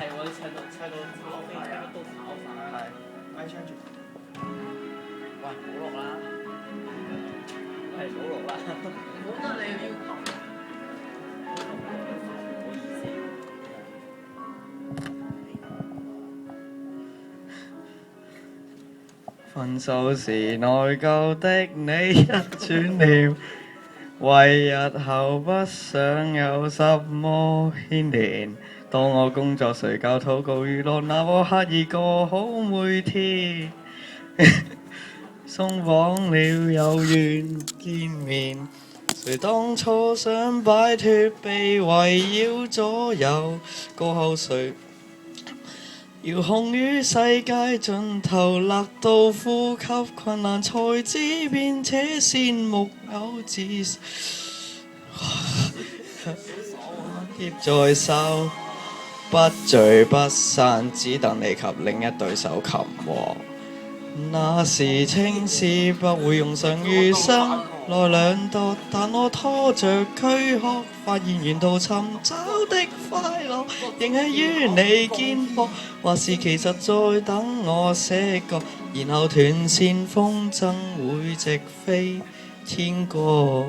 喎，砌到炒飛，一到炒飯。係，咪唱住。喂，唔好錄啦，係唔好錄啦。好得你嘅要求。唔好意思。分手時內疚的你一轉念，為日後不想有什麼牽連。當我工作睡覺禱告娛樂，那我刻意過好每天。鬆綁了有緣見面，誰當初想擺脫被圍繞左右，過後誰遙控於世界盡頭，勒到呼吸困難，才知變且羨慕偶自貼在手，不聚不散，只等你及另一對手擒獲。那時青絲不會用上餘生來量度，但我拖着軀殼，發現沿途尋找的快樂，仍係於你肩膊，或是其實在等我寫歌，然後斷線風箏會直飛天國。